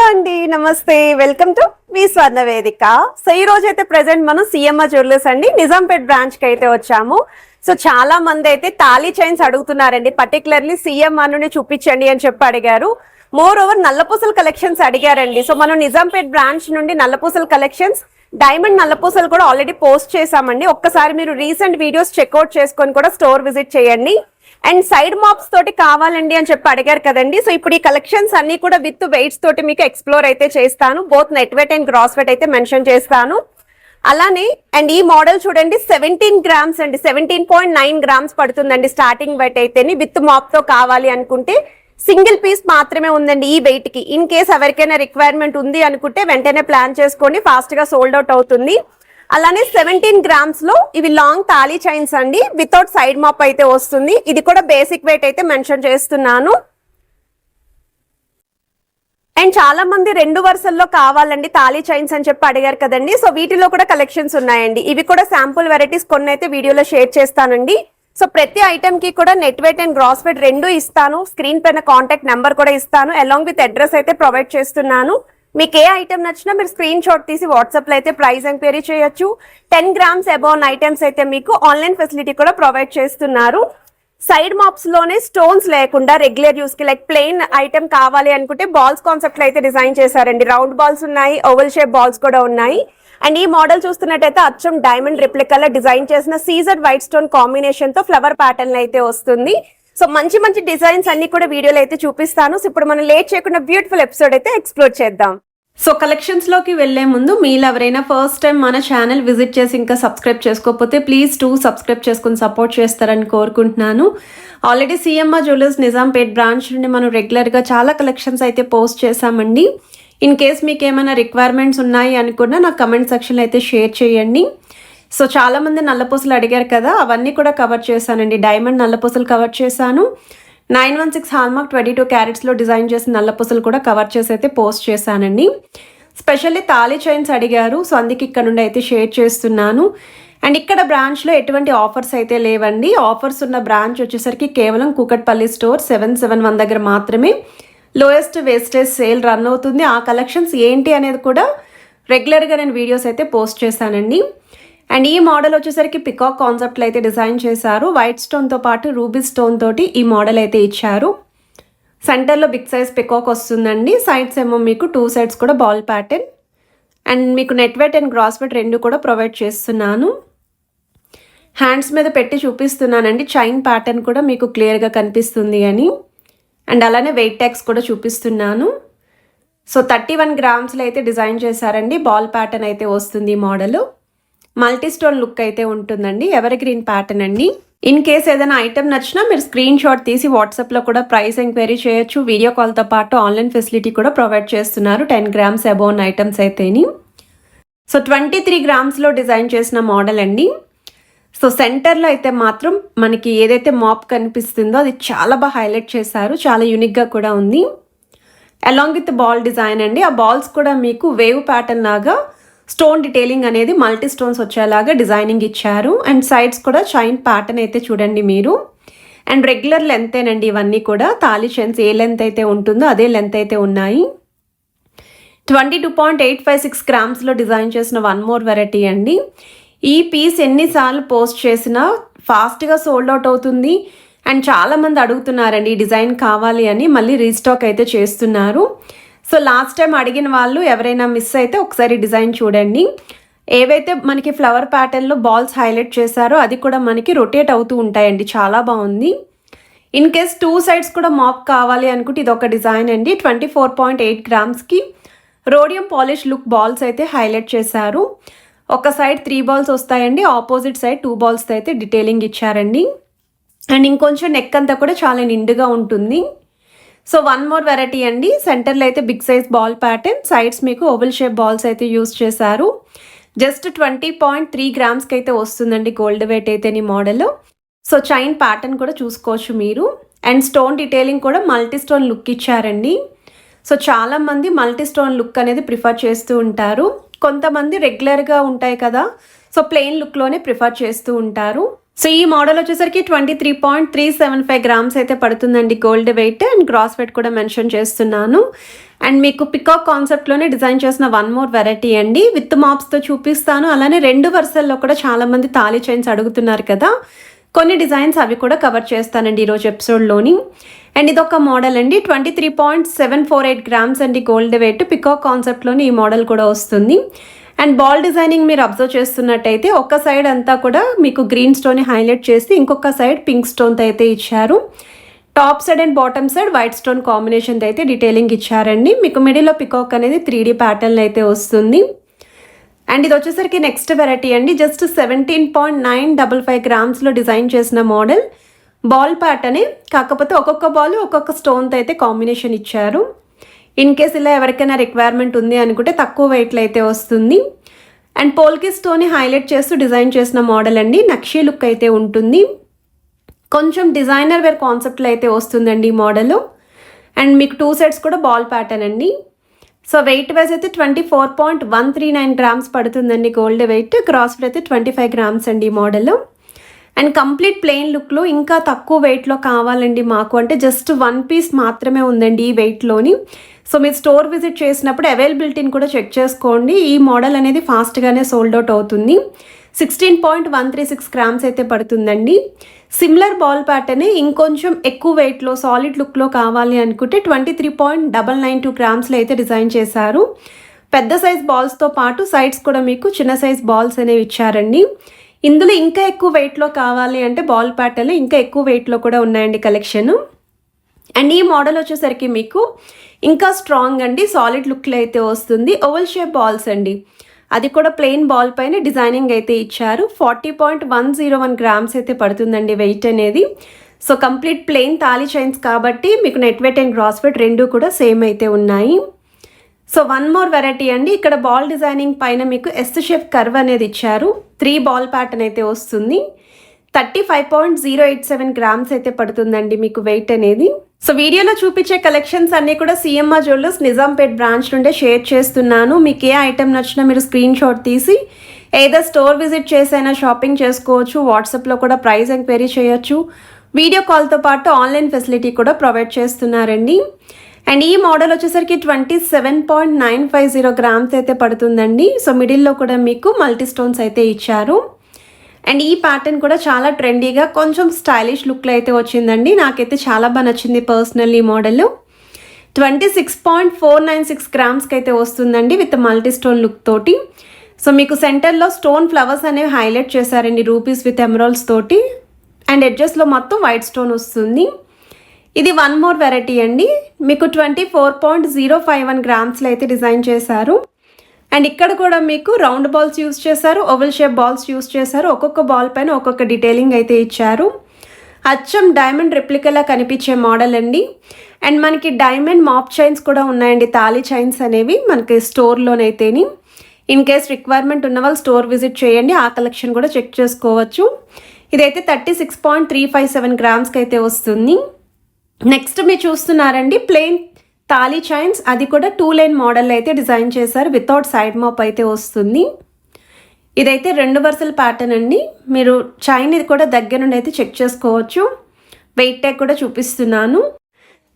అండి నమస్తే welcome to me స్వర్ణ వేదిక. సో ఈ రోజు అయితే ప్రెసెంట్ మనం సిఎంఆర్ జ్యువెలర్స్ అండి నిజాంపేట్ బ్రాంచ్ కి అయితే వచ్చాము. సో చాలా మంది అయితే తాళీ చైన్స్ అడుగుతున్నారండి, పర్టికులర్లీ సిఎంఆర్ నుండి చూపించండి అని చెప్పి అడిగారు. మోర్ ఓవర్ నల్లపూసల కలెక్షన్స్ అడిగారండి. సో మనం నిజాంపేట్ బ్రాంచ్ నుండి నల్లపూసల కలెక్షన్స్, డైమండ్ నల్లపూసలు కూడా ఆల్రెడీ పోస్ట్ చేసామండి. ఒక్కసారి మీరు రీసెంట్ వీడియోస్ చెక్అవుట్ చేసుకొని కూడా స్టోర్ విజిట్ చేయండి. అండ్ సైడ్ మాప్స్ తోటి కావాలండి అని చెప్పి అడిగారు కదండి. సో ఇప్పుడు ఈ కలెక్షన్స్ అన్ని కూడా విత్ వెయిట్స్ తోటి మీకు ఎక్స్ప్లోర్ అయితే చేస్తాను. Both net weight and gross weight అయితే మెన్షన్ చేస్తాను. అలానే అండ్ ఈ మోడల్ చూడండి 17 గ్రామ్స్ అండి, 17.9 గ్రామ్స్ పడుతుందండి స్టార్టింగ్ వెయిట్ అయితేని. విత్ మాప్ తో కావాలి అనుకుంటే సింగిల్ పీస్ మాత్రమే ఉందండి ఈ వెయిట్ కి. ఇన్ కేస్ ఎవరికైనా రిక్వైర్మెంట్ ఉంది అనుకుంటే వెంటనే ప్లాన్ చేసుకోండి, ఫాస్ట్ గా సోల్డ్ అవుట్ అవుతుంది. అలానే 17 గ్రామ్స్ లో ఇవి లాంగ్ తాళీ చైన్స్ అండి, వితౌట్ సైడ్ మాప్ అయితే వస్తుంది. ఇది కూడా బేసిక్ వెయిట్ అయితే మెన్షన్ చేస్తున్నాను. అండ్ చాలా మంది 2 వరుసల్లో కావాలండి తాళీ చైన్స్ అని చెప్పి అడిగారు కదండి. సో వీటిలో కూడా కలెక్షన్స్ ఉన్నాయండి. ఇవి కూడా శాంపుల్ వెరైటీస్ కొన్ని అయితే వీడియోలో షేర్ చేస్తానండి. సో ప్రతి ఐటమ్ కి కూడా net weight and gross weight రెండు ఇస్తాను. స్క్రీన్ పైన కాంటాక్ట్ నెంబర్ కూడా ఇస్తాను, అలాంగ్ విత్ అడ్రస్ అయితే ప్రొవైడ్ చేస్తున్నాను. మీకు ఏ ఐటమ్ నచ్చినా మీరు స్క్రీన్ షాట్ తీసి వాట్సాప్ లో అయితే ప్రైస్ ఎంక్వైరీ చేయొచ్చు. 10 గ్రామ్స్ అబౌవ్ ఐటమ్స్ అయితే మీకు ఆన్లైన్ ఫెసిలిటీ కూడా ప్రొవైడ్ చేస్తున్నారు. సైడ్ మాప్స్ లోనే స్టోన్స్ లేకుండా రెగ్యులర్ యూస్ కి లైక్ ప్లెయిన్ ఐటమ్ కావాలి అనుకుంటే బాల్స్ కాన్సెప్ట్ లో అయితే డిజైన్ చేశారండి. రౌండ్ బాల్స్ ఉన్నాయి, ఓవల్ షేప్ బాల్స్ కూడా ఉన్నాయి. అండ్ ఈ మోడల్ చూస్తున్నట్టయితే అచ్చం డైమండ్ రిప్లికాలో డిజైన్ చేసిన సీజర్ వైట్ స్టోన్ కాంబినేషన్ తో ఫ్లవర్ ప్యాటర్న్ అయితే వస్తుంది. సో మంచి మంచి డిజైన్స్ అన్ని కూడా వీడియోలో అయితే చూపిస్తాను. సో ఇప్పుడు మనం లేట్ చేయకుండా బ్యూటిఫుల్ ఎపిసోడ్ అయితే ఎక్స్ప్లోర్ చేద్దాం. సో కలెక్షన్స్ లోకి వెళ్లే ముందు మీరు ఎవరైనా ఫస్ట్ టైం మన ఛానల్ విజిట్ చేసి ఇంకా సబ్స్క్రైబ్ చేసుకోకపోతే ప్లీజ్ సబ్స్క్రైబ్ చేసుకుని సపోర్ట్ చేస్తారని కోరుకుంటున్నాను. Already CMR jewellers Nizampet branch నుండి మనం రెగ్యులర్గా చాలా కలెక్షన్స్ అయితే పోస్ట్ చేసామండి. ఇన్ కేస్ మీకు ఏమైనా రిక్వైర్మెంట్స్ ఉన్నాయి అనుకున్నా నాకు కమెంట్ సెక్షన్లో అయితే షేర్ చేయండి. సో చాలామంది నల్లపూసలు అడిగారు కదా, అవన్నీ కూడా కవర్ చేశానండి. డైమండ్ నల్లపూసలు కవర్ చేశాను. 916 హాల్మార్క్ 22 క్యారెట్స్లో డిజైన్ చేసిన నల్లపూసలు కూడా కవర్ చేసి అయితే పోస్ట్ చేశానండి. స్పెషల్లీ తాళీ చైన్స్ అడిగారు, సో అందుకే ఇక్కడ నుండి అయితే షేర్ చేస్తున్నాను. అండ్ ఇక్కడ బ్రాంచ్లో ఎటువంటి ఆఫర్స్ అయితే లేవండి. ఆఫర్స్ ఉన్న బ్రాంచ్ వచ్చేసరికి కేవలం కూకట్పల్లి స్టోర్ 771 దగ్గర మాత్రమే లోయెస్ట్ వేస్టేజ్ సేల్ రన్ అవుతుంది. ఆ కలెక్షన్స్ ఏంటి అనేది కూడా రెగ్యులర్గా నేను వీడియోస్ అయితే పోస్ట్ చేశానండి. అండ్ ఈ మోడల్ వచ్చేసరికి పికాక్ కాన్సెప్ట్లో అయితే డిజైన్ చేశారు. వైట్ స్టోన్తో పాటు రూబీ స్టోన్ తోటి ఈ మోడల్ అయితే ఇచ్చారు. సెంటర్లో బిగ్ సైజ్ పికాక్ వస్తుందండి. సైడ్స్ ఏమో మీకు 2 సైడ్స్ కూడా బాల్ ప్యాటర్న్. అండ్ మీకు net weight and gross weight రెండు కూడా ప్రొవైడ్ చేస్తున్నాను. హ్యాండ్స్ మీద పెట్టి చూపిస్తున్నానండి, చైన్ ప్యాటర్న్ కూడా మీకు క్లియర్గా కనిపిస్తుంది అని. అండ్ అలానే వెయిట్ ట్యాగ్స్ కూడా చూపిస్తున్నాను. సో 31 గ్రామ్స్లో అయితే డిజైన్ చేశారండి. బాల్ ప్యాటర్న్ అయితే వస్తుంది ఈ మోడల్. మల్టీ స్టోన్ లుక్ అయితే ఉంటుందండి. ఎవర్ గ్రీన్ ప్యాటర్న్ అండి. ఇన్ కేస్ ఏదైనా ఐటమ్ నచ్చినా మీరు స్క్రీన్ షాట్ తీసి వాట్సాప్లో కూడా ప్రైస్ ఎంక్వైరీ చేయొచ్చు. వీడియో కాల్తో పాటు ఆన్లైన్ ఫెసిలిటీ కూడా ప్రొవైడ్ చేస్తున్నారు 10 గ్రామ్స్ అబౌవ్ ఐటమ్స్ అయితేని. సో 23 గ్రామ్స్లో డిజైన్ చేసిన మోడల్ అండి. సో సెంటర్లో అయితే మాత్రం మనకి ఏదైతే మాప్ కనిపిస్తుందో అది చాలా బాగా హైలైట్ చేశారు, చాలా యూనిక్గా కూడా ఉంది. అలాంగ్ విత్ బాల్ డిజైన్ అండి. ఆ బాల్స్ కూడా మీకు వేవ్ ప్యాటర్న్ లాగా స్టోన్ డీటెయిలింగ్ అనేది మల్టీ స్టోన్స్ వచ్చేలాగా డిజైనింగ్ ఇచ్చారు. అండ్ సైడ్స్ కూడా చైన్ ప్యాటర్న్ అయితే చూడండి మీరు. అండ్ రెగ్యులర్ లెంతేనండి ఇవన్నీ కూడా. తాళీ చైన్స్ ఏ లెంత్ అయితే ఉంటుందో అదే లెంత్ అయితే ఉన్నాయి. 22.856 గ్రామ్స్లో డిజైన్ చేసిన వన్ మోర్ వెరైటీ అండి. ఈ పీస్ ఎన్నిసార్లు పోస్ట్ చేసినా ఫాస్ట్గా సోల్డ్ అవుట్ అవుతుంది. అండ్ చాలామంది అడుగుతున్నారండి ఈ డిజైన్ కావాలి అని, మళ్ళీ రీస్టాక్ అయితే చేస్తున్నారు. సో లాస్ట్ టైం అడిగిన వాళ్ళు ఎవరైనా మిస్ అయితే ఒకసారి డిజైన్ చూడండి. ఏవైతే మనకి ఫ్లవర్ ప్యాటర్న్లో బాల్స్ హైలైట్ చేశారో అది కూడా మనకి రొటేట్ అవుతూ ఉంటాయండి, చాలా బాగుంది. ఇన్ కేస్ 2 సైడ్స్ కూడా మాప్ కావాలి అనుకుంటే ఇది ఒక డిజైన్ అండి. 24.8 గ్రామ్స్కి రోడియం పాలిష్ లుక్ బాల్స్ అయితే హైలైట్ చేశారు. ఒక సైడ్ 3 బాల్స్ వస్తాయండి, ఆపోజిట్ సైడ్ 2 బాల్స్ అయితే డీటెయిలింగ్ ఇచ్చారండి. అండ్ ఇంకొంచెం నెక్ అంతా కూడా చాలా నిండుగా ఉంటుంది. సో వన్ మోర్ వెరైటీ అండి. సెంటర్లో అయితే big size ball pattern, sides మీకు ఓవల్ షేప్ బాల్స్ అయితే యూస్ చేశారు. జస్ట్ 20.3 గ్రామ్స్కి అయితే వస్తుందండి గోల్డ్ వెయిట్ అయితే ఈ మోడల్. సో చైన్ ప్యాటర్న్ కూడా చూసుకోవచ్చు మీరు. అండ్ స్టోన్ డీటెయిలింగ్ కూడా మల్టీ స్టోన్ లుక్ ఇచ్చారండి. సో చాలామంది మల్టీ స్టోన్ లుక్ అనేది ప్రిఫర్ చేస్తూ ఉంటారు. కొంతమంది రెగ్యులర్గా ఉంటాయి కదా, సో ప్లెయిన్ లుక్లోనే ప్రిఫర్ చేస్తూ ఉంటారు. సో ఈ మోడల్ వచ్చేసరికి 23.375 గ్రామ్స్ అయితే పడుతుందండి gold weight, and gross weight కూడా మెన్షన్ చేస్తున్నాను. అండ్ మీకు పికాక్ కాన్సెప్ట్లోనే డిజైన్ చేసిన వన్ మోర్ వెరైటీ అండి, విత్ మాప్స్తో చూపిస్తాను. అలానే 2 వరుసల్లో కూడా చాలామంది తాళీ చైన్స్ అడుగుతున్నారు కదా, కొన్ని డిజైన్స్ అవి కూడా కవర్ చేస్తానండి ఈరోజు ఎపిసోడ్లోని. అండ్ ఇదొక మోడల్ అండి, 23.748 గ్రామ్స్ అండి గోల్డ్ వెయిట్, పికాక్ కాన్సెప్ట్లోని ఈ మోడల్ కూడా వస్తుంది. అండ్ బాల్ డిజైనింగ్ మీరు అబ్జర్వ్ చేస్తున్నట్టయితే ఒక సైడ్ అంతా కూడా మీకు గ్రీన్ స్టోన్ హైలైట్ చేసి ఇంకొక సైడ్ పింక్ స్టోన్తో అయితే ఇచ్చారు. Top side and bottom side white stone కాంబినేషన్తో అయితే డీటెయిలింగ్ ఇచ్చారండి. మీకు మిడిల్లో పికాక్ అనేది 3D ప్యాటర్న్ అయితే వస్తుంది. అండ్ ఇది వచ్చేసరికి నెక్స్ట్ వెరైటీ అండి, జస్ట్ 17.955 గ్రామ్స్లో డిజైన్ చేసిన మోడల్, బాల్ ప్యాటర్నే, కాకపోతే ఒక్కొక్క బాల్ ఒక్కొక్క స్టోన్తో అయితే కాంబినేషన్ ఇచ్చారు. ఇన్ కేస్ ఇలా ఎవరికైనా రిక్వైర్మెంట్ ఉంది అనుకుంటే తక్కువ వెయిట్లో అయితే వస్తుంది. అండ్ పోల్కి స్టోన్ హైలైట్ చేస్తూ డిజైన్ చేసిన మోడల్ అండి, నక్షీ లుక్ అయితే ఉంటుంది. కొంచెం డిజైనర్ వేర్ కాన్సెప్ట్లో అయితే వస్తుందండి ఈ మోడల్. అండ్ మీకు 2 సెట్స్ కూడా బాల్ ప్యాటర్న్ అండి. సో వెయిట్ వైజ్ అయితే 24.139 గ్రామ్స్ పడుతుందండి గోల్డ్ వెయిట్, గ్రాస్ వెయిట్ అయితే 25 గ్రామ్స్ అండి ఈ మోడల్. అండ్ కంప్లీట్ ప్లెయిన్ లుక్లో ఇంకా తక్కువ వెయిట్లో కావాలండి మాకు అంటే జస్ట్ 1 పీస్ మాత్రమే ఉందండి ఈ వెయిట్లోని. సో మీరు స్టోర్ విజిట్ చేసినప్పుడు అవైలబిలిటీని కూడా చెక్ చేసుకోండి. ఈ మోడల్ అనేది ఫాస్ట్గానే సోల్డ్ అవుట్ అవుతుంది. 16.136 గ్రామ్స్ అయితే పడుతుందండి. సిమిలర్ బాల్ ప్యాటర్నే ఇంకొంచెం ఎక్కువ వెయిట్లో సాలిడ్ లుక్లో కావాలి అనుకుంటే 23.992 గ్రామ్స్లో అయితే డిజైన్ చేశారు. పెద్ద సైజ్ బాల్స్తో పాటు సైడ్స్ కూడా మీకు చిన్న సైజ్ బాల్స్ అనేవి ఇచ్చారండి. ఇందులో ఇంకా ఎక్కువ వెయిట్లో కావాలి అంటే బాల్ ప్యాటర్న్లో ఇంకా ఎక్కువ వెయిట్లో కూడా ఉన్నాయండి కలెక్షన్. అండ్ ఈ మోడల్ వచ్చేసరికి మీకు ఇంకా స్ట్రాంగ్ అండి, సాలిడ్ లుక్లో అయితే వస్తుంది. ఓవల్ షేప్ బాల్స్ అండి, అది కూడా ప్లెయిన్ బాల్ పైన డిజైనింగ్ అయితే ఇచ్చారు. 40.101 గ్రామ్స్ అయితే పడుతుందండి వెయిట్ అనేది. సో కంప్లీట్ ప్లెయిన్ తాళీ చైన్స్ కాబట్టి మీకు net weight and gross weight రెండు కూడా సేమ్ అయితే ఉన్నాయి. సో వన్ మోర్ వెరైటీ అండి, ఇక్కడ బాల్ డిజైనింగ్ పైన మీకు ఎస్ షేప్ కర్వ్ అనేది ఇచ్చారు. 3 బాల్ ప్యాటర్న్ అయితే వస్తుంది. 35.087 గ్రామ్స్ అయితే పడుతుందండి మీకు వెయిట్ అనేది. సో వీడియోలో చూపించే కలెక్షన్స్ అన్నీ కూడా సిఎంఆర్ జ్యువెలర్స్ నిజాంపేట్ బ్రాంచ్ నుండే షేర్ చేస్తున్నాను. మీకు ఏ ఐటెం నచ్చినా మీరు స్క్రీన్ షాట్ తీసి ఏదో స్టోర్ విజిట్ చేసైనా షాపింగ్ చేసుకోవచ్చు. వాట్సాప్లో కూడా ప్రైస్ ఎంక్వైరీ చేయొచ్చు. వీడియో కాల్తో పాటు ఆన్లైన్ ఫెసిలిటీ కూడా ప్రొవైడ్ చేస్తున్నారండి. అండ్ ఈ మోడల్ వచ్చేసరికి 27.950 గ్రామ్స్ అయితే పడుతుందండి. సో మిడిల్లో కూడా మీకు మల్టీ స్టోన్స్ అయితే ఇచ్చారు. అండ్ ఈ ప్యాటర్న్ కూడా చాలా ట్రెండీగా కొంచెం స్టైలిష్ లుక్లో అయితే వచ్చిందండి. నాకైతే చాలా బాగా నచ్చింది పర్సనల్ ఈ మోడల్. 26.496 గ్రామ్స్కి అయితే వస్తుందండి విత్ మల్టీ స్టోన్ లుక్ తోటి. సో మీకు సెంటర్లో స్టోన్ ఫ్లవర్స్ అనేవి హైలైట్ చేశారండి రూపీస్ విత్ ఎమరాల్డ్స్ తోటి. అండ్ ఎడ్జెస్లో మొత్తం వైట్ స్టోన్ వస్తుంది. ఇది వన్ మోర్ వెరైటీ అండి, మీకు 24.051 గ్రామ్స్లో అయితే డిజైన్ చేశారు. అండ్ ఇక్కడ కూడా మీకు రౌండ్ బాల్స్ యూస్ చేశారు, ఓవల్ షేప్ బాల్స్ యూస్ చేశారు. ఒక్కొక్క బాల్ పైన ఒక్కొక్క డీటెయిలింగ్ అయితే ఇచ్చారు. అచ్చం డైమండ్ రెప్లికలా కనిపించే మోడల్ అండి. అండ్ మనకి డైమండ్ మాప్ చైన్స్ కూడా ఉన్నాయండి, తాళీ చైన్స్ అనేవి మనకి స్టోర్లోనైతేని. ఇన్ కేస్ రిక్వైర్మెంట్ ఉన్న వాళ్ళు స్టోర్ విజిట్ చేయండి, ఆ కలెక్షన్ కూడా చెక్ చేసుకోవచ్చు. ఇదైతే 36.357 గ్రామ్స్కి అయితే వస్తుంది. నెక్స్ట్ మీరు చూస్తున్నారండి ప్లెయిన్ తాళీ చైన్స్, అది కూడా 2 లైన్ మోడల్ అయితే డిజైన్ చేశారు. వితౌట్ సైడ్ మాప్ అయితే వస్తుంది. ఇదైతే 2 వరుసల ప్యాటర్న్ అండి. మీరు చైన్ ఇది కూడా దగ్గర నుండి అయితే చెక్ చేసుకోవచ్చు. వెయిట్ ట్యాగ్ కూడా చూపిస్తున్నాను.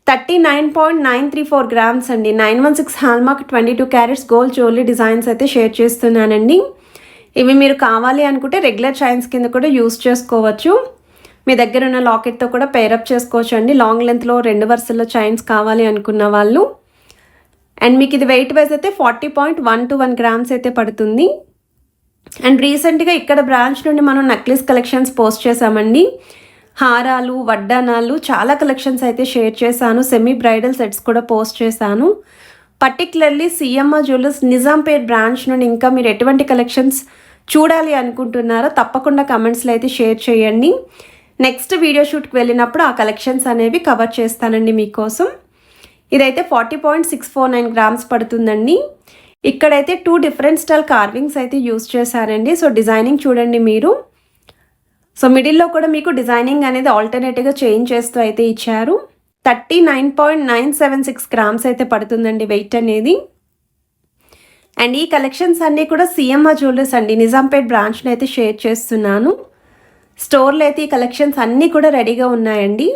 39.934 గ్రామ్స్ అండి. 916 hallmark 22 carats gold jewellery designs అయితే షేర్ చేస్తున్నానండి. ఇవి మీరు కావాలి అనుకుంటే రెగ్యులర్ చైన్స్ కింద కూడా యూస్ చేసుకోవచ్చు. మీ దగ్గర ఉన్న లాకెట్తో కూడా పేరప్ చేసుకోవచ్చు అండి. లాంగ్ లెంత్లో 2 వరుసల్లో చైన్స్ కావాలి అనుకున్న వాళ్ళు. అండ్ మీకు ఇది వెయిట్ వైజ్ అయితే 40.121 గ్రామ్స్ అయితే పడుతుంది. అండ్ రీసెంట్గా ఇక్కడ బ్రాంచ్ నుండి మనం నెక్లెస్ కలెక్షన్స్ పోస్ట్ చేసామండి. హారాలు, వడ్డానాలు చాలా కలెక్షన్స్ అయితే షేర్ చేశాను. సెమీ బ్రైడల్ సెట్స్ కూడా పోస్ట్ చేశాను. Particularly CMR jewellers Nizampet branch నుండి ఇంకా మీరు ఎటువంటి కలెక్షన్స్ చూడాలి అనుకుంటున్నారో తప్పకుండా కమెంట్స్లో అయితే షేర్ చేయండి. నెక్స్ట్ వీడియో షూట్కి వెళ్ళినప్పుడు ఆ కలెక్షన్స్ అనేవి కవర్ చేస్తానండి మీకోసం. ఇదైతే 40.649 గ్రామ్స్ పడుతుందండి. ఇక్కడైతే 2 డిఫరెంట్ స్టైల్ కార్వింగ్స్ అయితే యూస్ చేశారండి. సో డిజైనింగ్ చూడండి మీరు. సో మిడిల్లో కూడా మీకు డిజైనింగ్ అనేది ఆల్టర్నేటివ్గా చేంజ్ చేస్తూ అయితే ఇచ్చారు. 39.976 గ్రామ్స్ అయితే పడుతుందండి వెయిట్ అనేది. అండ్ ఈ కలెక్షన్స్ అన్నీ కూడా సిఎంఆర్ జ్యువెలర్స్ అండి నిజాంపేట్ బ్రాంచ్లో అయితే షేర్ చేస్తున్నాను. స్టోర్లో అయితే ఈ కలెక్షన్స్ అన్నీ కూడా రెడీగా ఉన్నాయండి.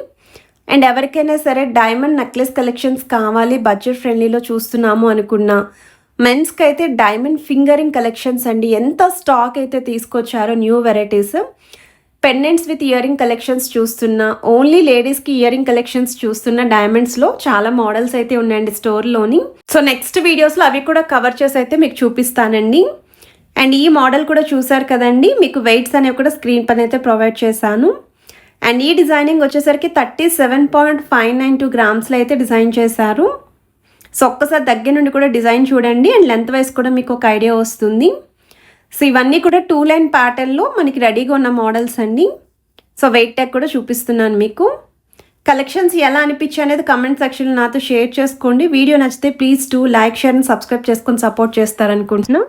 అండ్ ఎవరికైనా సరే డైమండ్ నెక్లెస్ కలెక్షన్స్ కావాలి, బడ్జెట్ ఫ్రెండ్లీలో చూస్తున్నాము అనుకున్నా, మెన్స్కి అయితే డైమండ్ ఫింగరింగ్ కలెక్షన్స్ అండి. ఎంత స్టాక్ అయితే తీసుకొచ్చారో new varieties. Pendants with earring collections చూస్తున్నా, ఓన్లీ లేడీస్కి ఇయరింగ్ కలెక్షన్స్ చూస్తున్నా, డైమండ్స్లో చాలా మోడల్స్ అయితే ఉన్నాయండి స్టోర్లోని. సో నెక్స్ట్ వీడియోస్లో అవి కూడా కవర్ చేసి అయితే మీకు చూపిస్తానండి. అండ్ ఈ మోడల్ కూడా చూసారు కదండి, మీకు వెయిట్స్ అనేవి కూడా స్క్రీన్ పైన అయితే ప్రొవైడ్ చేశాను. అండ్ ఈ డిజైనింగ్ వచ్చేసరికి 37.592 గ్రామ్స్లో అయితే డిజైన్ చేశారు. సో ఒక్కసారి దగ్గర నుండి కూడా డిజైన్ చూడండి అండ్ లెంత్ వైజ్ కూడా మీకు ఒక ఐడియా వస్తుంది. సో ఇవన్నీ కూడా 2 లైన్ ప్యాటర్న్లో మనకి రెడీగా ఉన్న మోడల్స్ అండి. సో వెయిట్ ట్యాగ్ కూడా చూపిస్తున్నాను మీకు. కలెక్షన్స్ ఎలా అనిపించాయి అనేది కమెంట్ సెక్షన్లో నాతో షేర్ చేసుకోండి. వీడియో నచ్చితే please like, share and subscribe చేసుకొని సపోర్ట్ చేస్తారనుకుంటున్నాను.